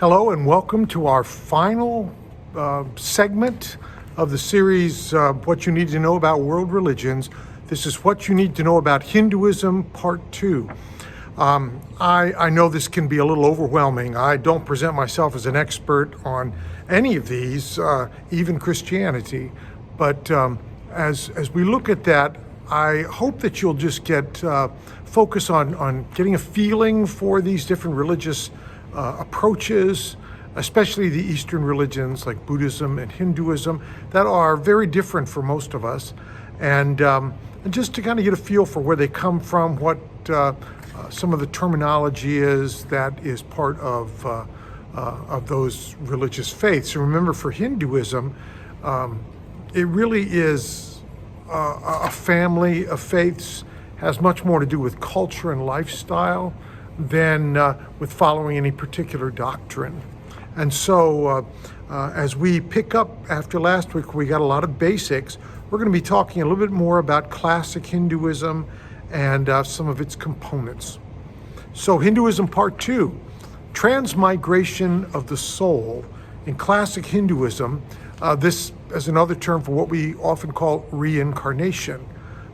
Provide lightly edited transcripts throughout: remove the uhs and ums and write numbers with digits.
Hello and welcome to our final segment of the series, What You Need to Know About World Religions. This is What You Need to Know About Hinduism, Part 2. I know this can be a little overwhelming. I don't present myself as an expert on any of these, even Christianity. But as we look at that, I hope that you'll just get focus on getting a feeling for these different religious approaches, especially the Eastern religions like Buddhism and Hinduism, that are very different for most of us, and just to kind of get a feel for where they come from, what some of the terminology is that is part of those religious faiths. And remember, for Hinduism, it really is a family of faiths, has much more to do with culture and lifestyle than with following any particular doctrine. And so as we pick up after last week, we got a lot of basics. We're going to be talking a little bit more about classic Hinduism and some of its components. So Hinduism Part 2, transmigration of the soul. In classic Hinduism, this is another term for what we often call reincarnation.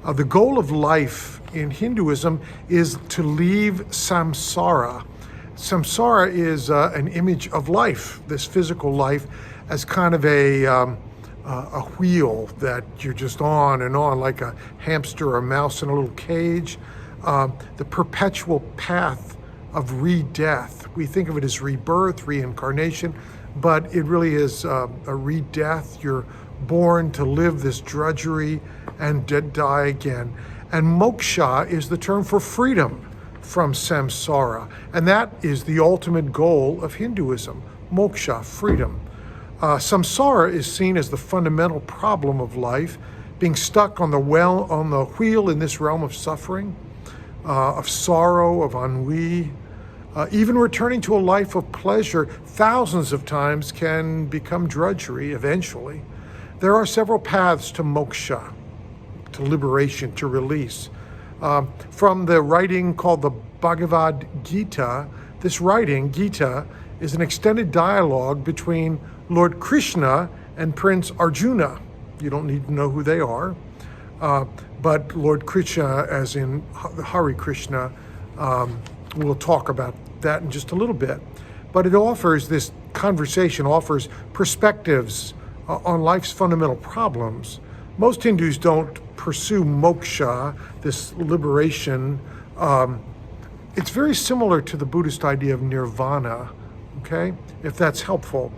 The goal of life in Hinduism is to leave samsara. Samsara is an image of life, this physical life, as kind of a wheel that you're just on and on, like a hamster or a mouse in a little cage. The perpetual path of re-death. We think of it as rebirth, reincarnation, but it really is a re-death. You're born to live this drudgery and die again. And moksha is the term for freedom from samsara. And that is the ultimate goal of Hinduism, moksha, freedom. Samsara is seen as the fundamental problem of life, being stuck on the wheel in this realm of suffering, of sorrow, of ennui. Even returning to a life of pleasure thousands of times can become drudgery eventually. There are several paths to moksha, to liberation, to release. From the writing called the Bhagavad Gita, this writing, Gita, is an extended dialogue between Lord Krishna and Prince Arjuna. You don't need to know who they are, but Lord Krishna, as in Hare Krishna, we'll talk about that in just a little bit. But it offers, this conversation offers perspectives on life's fundamental problems. Most Hindus don't pursue moksha, this liberation. It's very similar to the Buddhist idea of nirvana, okay? If that's helpful.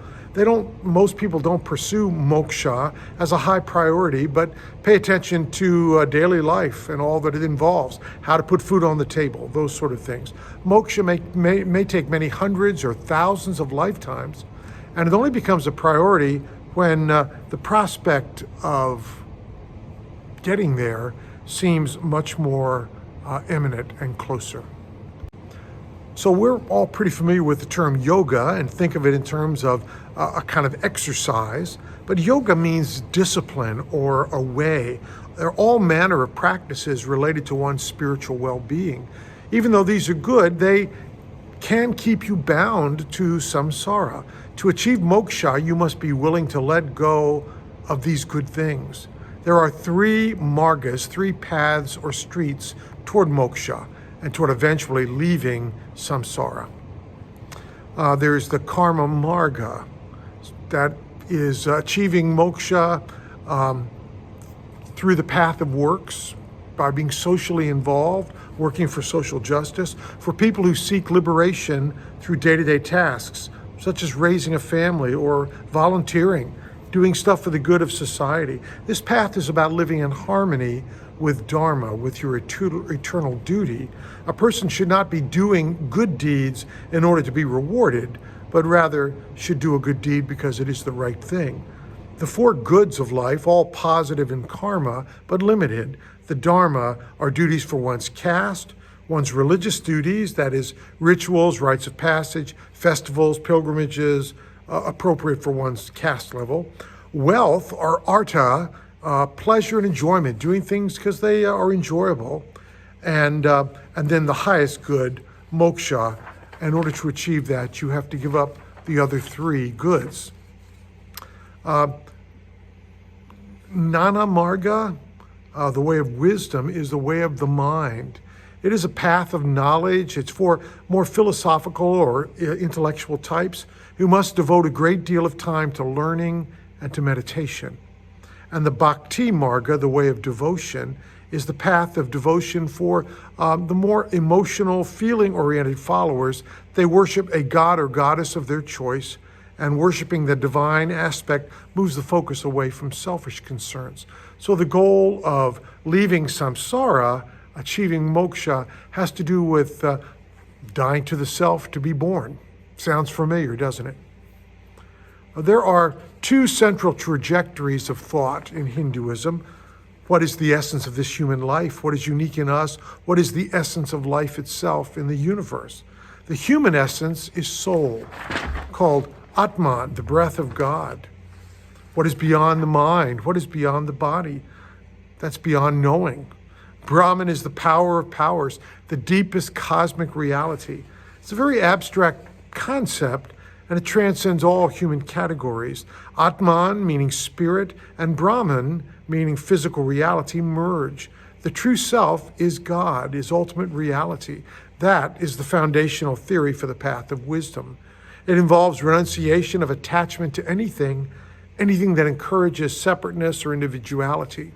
Most people don't pursue moksha as a high priority, but pay attention to daily life and all that it involves, how to put food on the table, those sort of things. Moksha may take many hundreds or thousands of lifetimes, and it only becomes a priority when the prospect of getting there seems much more imminent and closer. So we're all pretty familiar with the term yoga and think of it in terms of a kind of exercise, but yoga means discipline or a way. They're all manner of practices related to one's spiritual well-being. Even though these are good, they can keep you bound to samsara. To achieve moksha, you must be willing to let go of these good things. There are three margas, three paths or streets toward moksha and toward eventually leaving samsara. There's the karma marga, that is achieving moksha through the path of works, by being socially involved, working for social justice, for people who seek liberation through day-to-day tasks, such as raising a family or volunteering, doing stuff for the good of society. This path is about living in harmony with Dharma, with your eternal duty. A person should not be doing good deeds in order to be rewarded, but rather should do a good deed because it is the right thing. The four goods of life, all positive in karma, but limited. The Dharma are duties for one's caste, one's religious duties, that is, rituals, rites of passage, festivals, pilgrimages, appropriate for one's caste level. Wealth are artha, pleasure and enjoyment, doing things because they are enjoyable. And then the highest good, moksha. In order to achieve that, you have to give up the other three goods. Nana Marga, the way of wisdom, is the way of the mind. It is a path of knowledge. It's for more philosophical or intellectual types who must devote a great deal of time to learning and to meditation. And the Bhakti Marga, the way of devotion, is the path of devotion for the more emotional, feeling-oriented followers. They worship a god or goddess of their choice, and worshiping the divine aspect moves the focus away from selfish concerns. So the goal of leaving samsara, achieving moksha, has to do with dying to the self to be born. Sounds familiar, doesn't it? There are two central trajectories of thought in Hinduism. What is the essence of this human life? What is unique in us? What is the essence of life itself in the universe? The human essence is soul, called Atman, the breath of God. What is beyond the mind? What is beyond the body? That's beyond knowing. Brahman is the power of powers, the deepest cosmic reality. It's a very abstract concept, and it transcends all human categories. Atman, meaning spirit, and Brahman, meaning physical reality, merge. The true self is God, is ultimate reality. That is the foundational theory for the path of wisdom. It involves renunciation of attachment to anything that encourages separateness or individuality.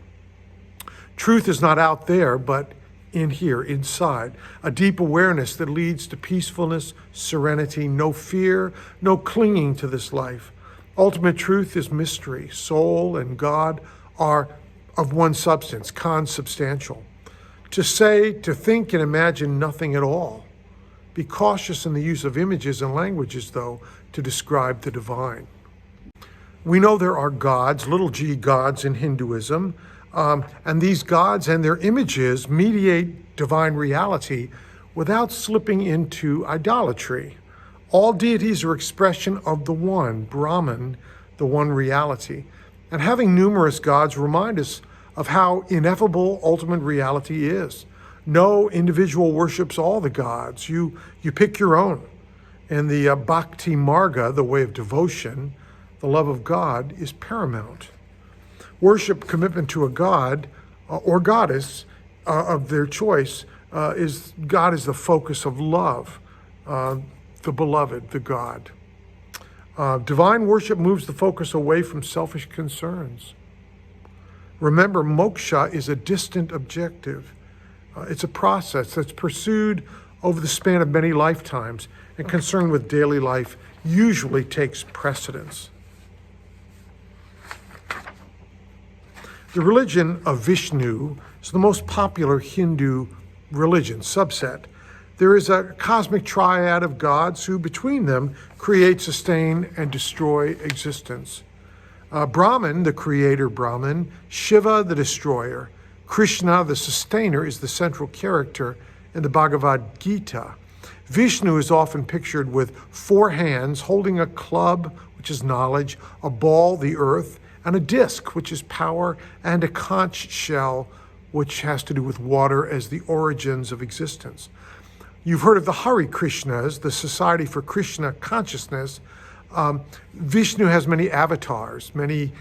Truth is not out there, but in here, inside. A deep awareness that leads to peacefulness, serenity, no fear, no clinging to this life. Ultimate truth is mystery. Soul and God are of one substance, consubstantial. To say, to think, and imagine nothing at all. Be cautious in the use of images and languages, though, to describe the divine. We know there are gods, little g gods in Hinduism, and these gods and their images mediate divine reality without slipping into idolatry. All deities are expression of the one, Brahman, the one reality. And having numerous gods remind us of how ineffable ultimate reality is. No individual worships all the gods. You pick your own. And the Bhakti Marga, the way of devotion, the love of God, is paramount. Worship, commitment to a god or goddess of their choice, is God is the focus of love, the beloved, the God. Divine worship moves the focus away from selfish concerns. Remember, moksha is a distant objective. It's a process that's pursued over the span of many lifetimes, and concern with daily life usually takes precedence. The religion of Vishnu is the most popular Hindu religion subset. There is a cosmic triad of gods who, between them, create, sustain, and destroy existence. Brahman, the creator Brahman, Shiva, the destroyer, Krishna, the sustainer, is the central character in the Bhagavad Gita. Vishnu is often pictured with 4 hands holding a club, which is knowledge, a ball, the earth, and a disc, which is power, and a conch shell, which has to do with water as the origins of existence. You've heard of the Hare Krishnas, the Society for Krishna Consciousness. Vishnu has many avatars, many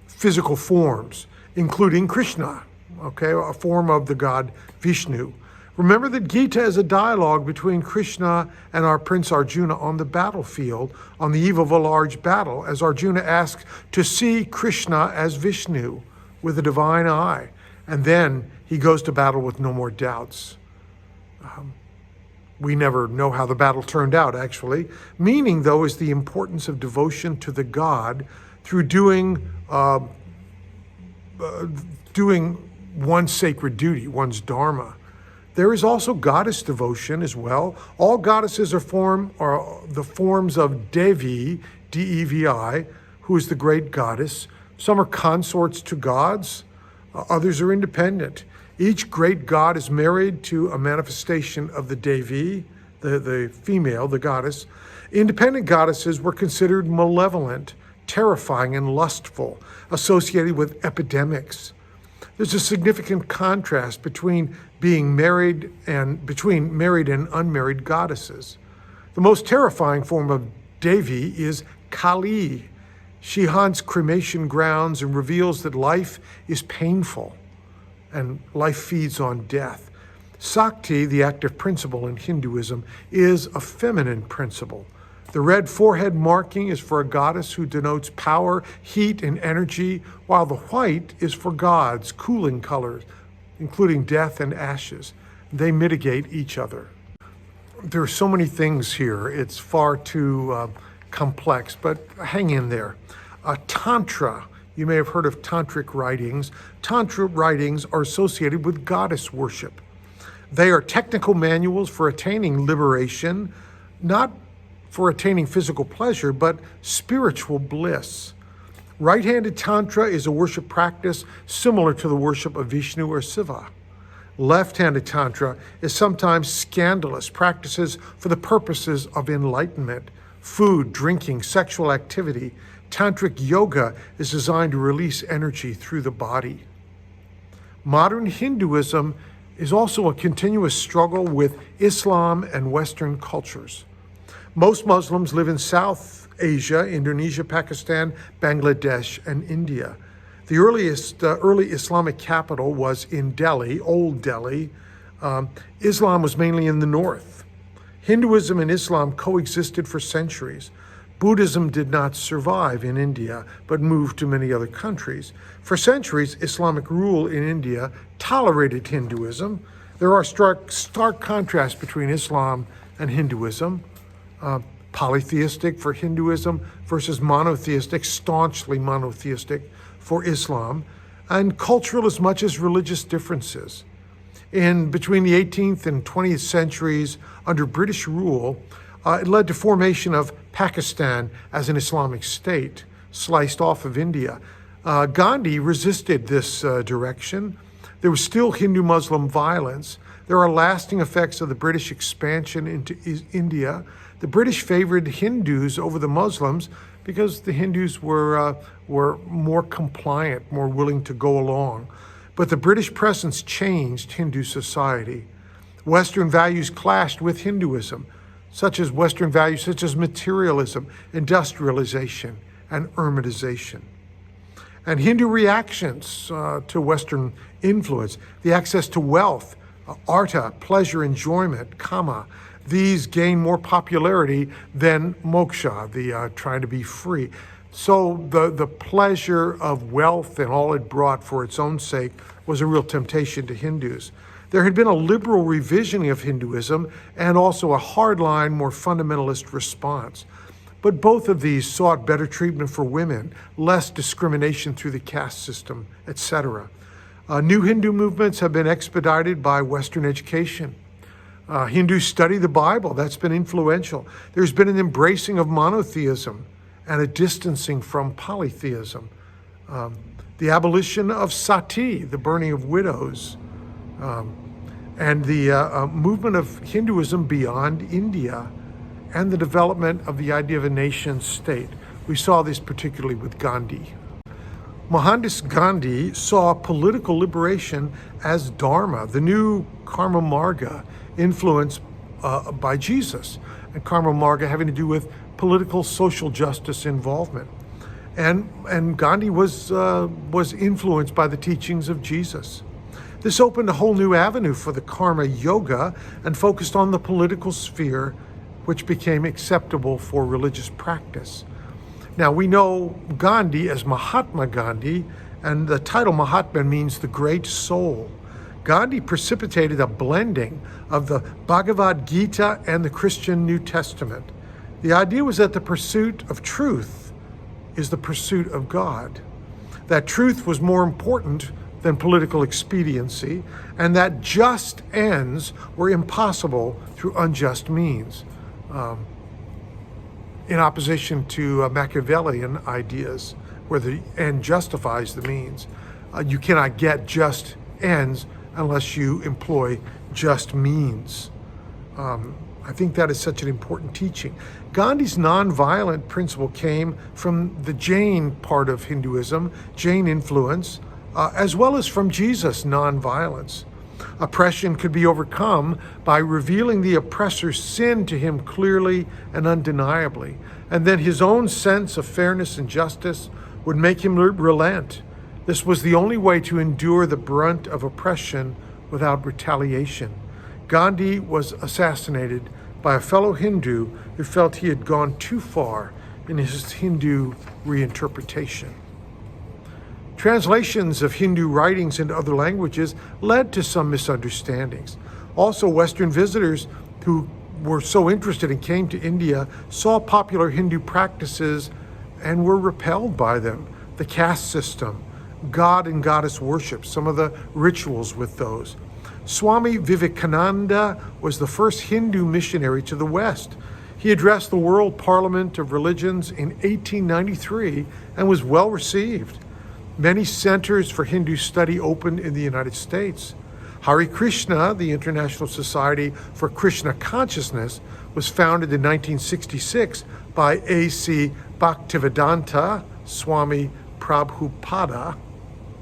physical forms, including Krishna, a form of the god Vishnu. Remember that Gita is a dialogue between Krishna and our Prince Arjuna on the battlefield on the eve of a large battle, as Arjuna asks to see Krishna as Vishnu with a divine eye. And then he goes to battle with no more doubts. We never know how the battle turned out, actually. Meaning, though, is the importance of devotion to the God through doing one's sacred duty, one's dharma. There is also goddess devotion as well. All goddesses are the forms of Devi, D-E-V-I, who is the great goddess. Some are consorts to gods, others are independent. Each great god is married to a manifestation of the Devi, the female, the goddess. Independent goddesses were considered malevolent, terrifying, and lustful, associated with epidemics. There's a significant contrast between married and unmarried goddesses. The most terrifying form of Devi is Kali. She haunts cremation grounds and reveals that life is painful and life feeds on death. Sakti, the active principle in Hinduism, is a feminine principle. The red forehead marking is for a goddess who denotes power, heat, and energy, while the white is for gods, cooling colors, including death and ashes. They mitigate each other. There are so many things here. It's far too complex, but hang in there. Tantra, you may have heard of tantric writings. Tantra writings are associated with goddess worship. They are technical manuals for attaining liberation, not for attaining physical pleasure, but spiritual bliss. Right-handed Tantra is a worship practice similar to the worship of Vishnu or Shiva. Left-handed Tantra is sometimes scandalous practices for the purposes of enlightenment, food, drinking, sexual activity. Tantric yoga is designed to release energy through the body. Modern Hinduism is also a continuous struggle with Islam and Western cultures. Most Muslims live in South Asia, Indonesia, Pakistan, Bangladesh, and India. The early Islamic capital was in Delhi, Old Delhi. Islam was mainly in the north. Hinduism and Islam coexisted for centuries. Buddhism did not survive in India, but moved to many other countries. For centuries, Islamic rule in India tolerated Hinduism. There are stark contrasts between Islam and Hinduism. Polytheistic for Hinduism versus monotheistic, staunchly monotheistic for Islam, and cultural as much as religious differences. Between the 18th and 20th centuries, under British rule, it led to formation of Pakistan as an Islamic state, sliced off of India. Gandhi resisted this direction. There was still Hindu-Muslim violence. There are lasting effects of the British expansion into India. The British favored Hindus over the Muslims because the Hindus were more compliant, more willing to go along. But the British presence changed Hindu society. Western values clashed with Hinduism, such as Western values such as materialism, industrialization, and urbanization. And Hindu reactions to Western influence, the access to wealth, artha, pleasure, enjoyment, kama, these gain more popularity than moksha, the trying to be free. So the pleasure of wealth and all it brought for its own sake was a real temptation to Hindus. There had been a liberal revisioning of Hinduism and also a hardline, more fundamentalist response. But both of these sought better treatment for women, less discrimination through the caste system, etc. New Hindu movements have been expedited by Western education. Hindus study the Bible. That's been influential. There's been an embracing of monotheism and a distancing from polytheism. The abolition of sati, the burning of widows, and the movement of Hinduism beyond India, and the development of the idea of a nation state. We saw this particularly with Gandhi. Mohandas Gandhi saw political liberation as dharma, the new karma marga, influenced by Jesus, and karma marga having to do with political social justice involvement. And Gandhi was influenced by the teachings of Jesus. This opened a whole new avenue for the karma yoga and focused on the political sphere, which became acceptable for religious practice. Now, we know Gandhi as Mahatma Gandhi, and the title Mahatma means the great soul. Gandhi precipitated a blending of the Bhagavad Gita and the Christian New Testament. The idea was that the pursuit of truth is the pursuit of God, that truth was more important than political expediency, and that just ends were impossible through unjust means, in opposition to Machiavellian ideas where the end justifies the means. You cannot get just ends unless you employ just means. I think that is such an important teaching. Gandhi's nonviolent principle came from the Jain part of Hinduism, Jain influence, as well as from Jesus' nonviolence. Oppression could be overcome by revealing the oppressor's sin to him clearly and undeniably, and then his own sense of fairness and justice would make him relent. This was the only way to endure the brunt of oppression without retaliation. Gandhi was assassinated by a fellow Hindu who felt he had gone too far in his Hindu reinterpretation. Translations of Hindu writings into other languages led to some misunderstandings. Also, Western visitors who were so interested and came to India saw popular Hindu practices and were repelled by them. The caste system, god and goddess worship, some of the rituals with those. Swami Vivekananda was the first Hindu missionary to the West. He addressed the World Parliament of Religions in 1893 and was well received. Many centers for Hindu study opened in the United States. Hare Krishna, the International Society for Krishna Consciousness, was founded in 1966 by A.C. Bhaktivedanta Swami Prabhupada.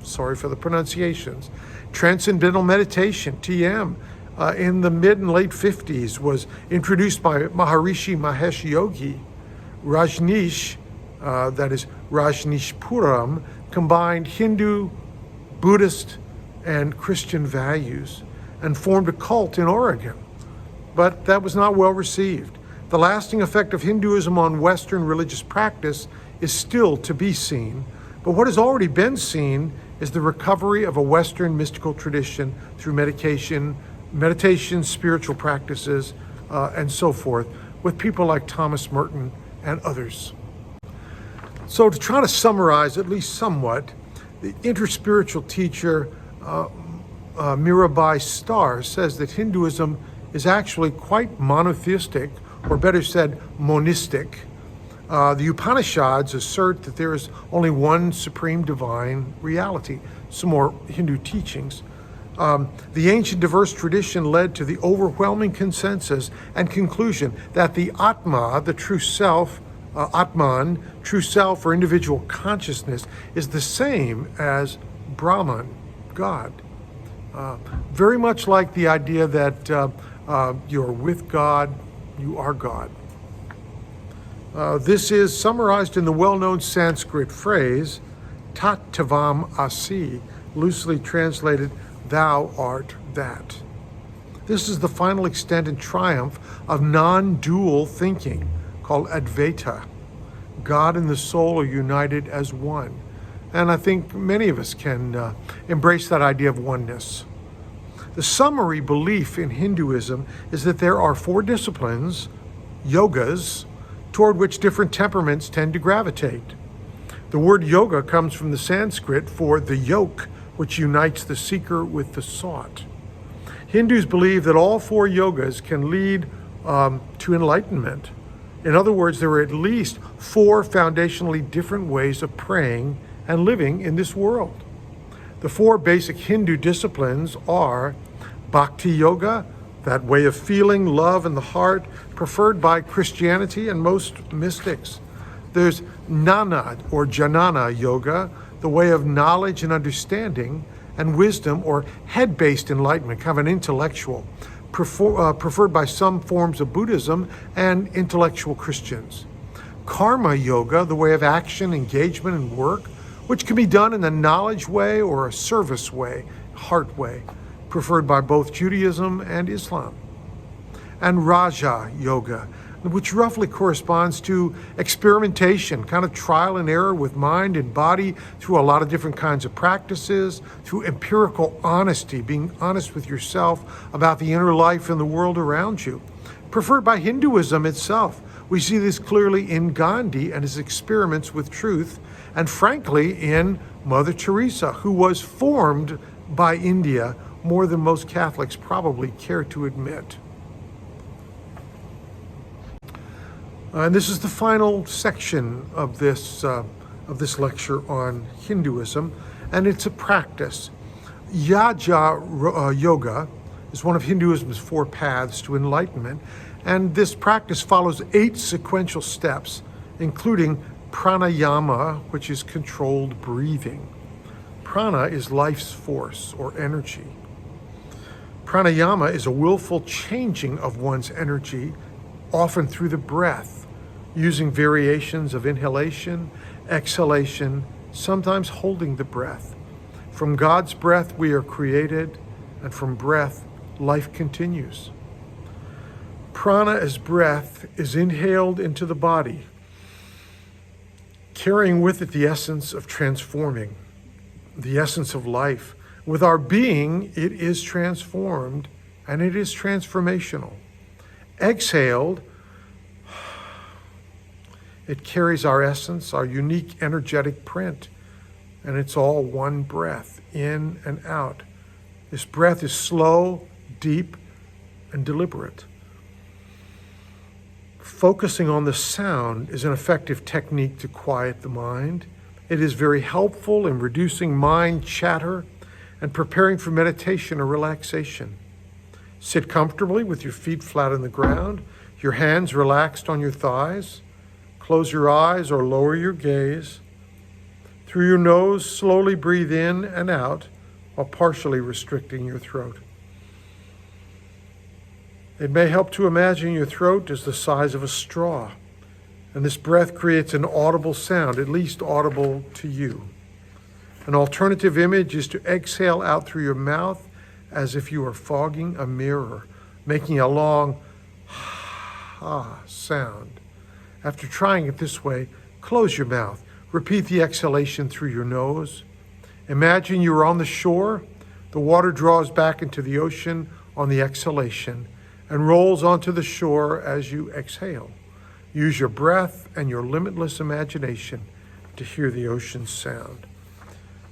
Sorry for the pronunciations. Transcendental Meditation, TM, in the mid and late 50s was introduced by Maharishi Mahesh Yogi. Rajneesh, that is Rajneeshpuram, combined Hindu, Buddhist, and Christian values and formed a cult in Oregon. But that was not well received. The lasting effect of Hinduism on Western religious practice is still to be seen, but what has already been seen is the recovery of a Western mystical tradition through meditation, spiritual practices, and so forth, with people like Thomas Merton and others. So to try to summarize at least somewhat, the interspiritual teacher Mirabai Starr says that Hinduism is actually quite monotheistic, or better said, monistic. The Upanishads assert that there is only one supreme divine reality. Some more Hindu teachings. The ancient diverse tradition led to the overwhelming consensus and conclusion that the Atma, the true self, Atman, true self or individual consciousness, is the same as Brahman, God. Very much like the idea that you're with God, you are God. This is summarized in the well-known Sanskrit phrase, Tat Tavam Asi, loosely translated, thou art that. This is the final extent and triumph of non-dual thinking, called Advaita. God and the soul are united as one. And I think many of us can embrace that idea of oneness. The summary belief in Hinduism is that there are 4 disciplines, yogas, toward which different temperaments tend to gravitate. The word yoga comes from the Sanskrit for the yoke, which unites the seeker with the sought. Hindus believe that all 4 yogas can lead to enlightenment. In other words, there are at least 4 foundationally different ways of praying and living in this world. The 4 basic Hindu disciplines are Bhakti Yoga, that way of feeling love in the heart, preferred by Christianity and most mystics. There's Jnana or Jnana Yoga, the way of knowledge and understanding, and wisdom or head-based enlightenment, kind of an intellectual, preferred by some forms of Buddhism and intellectual Christians. Karma Yoga, the way of action, engagement, and work, which can be done in a knowledge way or a service way, heart way, preferred by both Judaism and Islam. And Raja Yoga, which roughly corresponds to experimentation, kind of trial and error with mind and body through a lot of different kinds of practices, through empirical honesty, being honest with yourself about the inner life and the world around you. Preferred by Hinduism itself. We see this clearly in Gandhi and his experiments with truth, and frankly in Mother Teresa, who was formed by India more than most Catholics probably care to admit. And this is the final section of this lecture on Hinduism, and it's a practice. Yaja Yoga is one of Hinduism's 4 paths to enlightenment, and this practice follows 8 sequential steps, including pranayama, which is controlled breathing. Prana is life's force or energy. Pranayama is a willful changing of one's energy, often through the breath, using variations of inhalation, exhalation, sometimes holding the breath. From God's breath we are created, and from breath life continues. Prana as breath is inhaled into the body, carrying with it the essence of transforming, the essence of life. With our being, it is transformed, and it is transformational. Exhaled, it carries our essence, our unique energetic print, and it's all one breath, in and out. This breath is slow, deep, and deliberate. Focusing on the sound is an effective technique to quiet the mind. It is very helpful in reducing mind chatter and preparing for meditation or relaxation. Sit comfortably with your feet flat on the ground, your hands relaxed on your thighs. Close your eyes or lower your gaze. Through your nose, slowly breathe in and out while partially restricting your throat. It may help to imagine your throat as the size of a straw, and this breath creates an audible sound, at least audible to you. An alternative image is to exhale out through your mouth as if you are fogging a mirror, making a long ha sound. After trying it this way, close your mouth. Repeat the exhalation through your nose. Imagine you are on the shore. The water draws back into the ocean on the exhalation and rolls onto the shore as you exhale. Use your breath and your limitless imagination to hear the ocean's sound.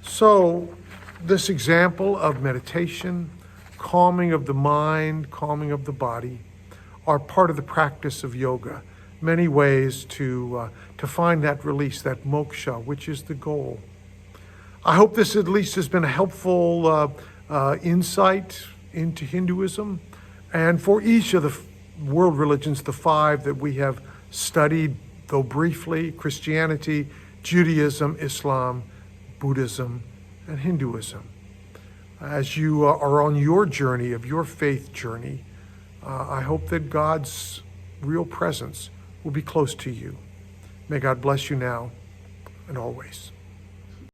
So, this example of meditation, calming of the mind, calming of the body, are part of the practice of yoga. Many ways to find that release, that moksha, which is the goal. I hope this at least has been a helpful insight into Hinduism. And for each of the world religions, the 5 that we have studied, though briefly, Christianity, Judaism, Islam, Buddhism, and Hinduism. As you are on your journey, of your faith journey, I hope that God's real presence will be close to you. May God bless you now and always.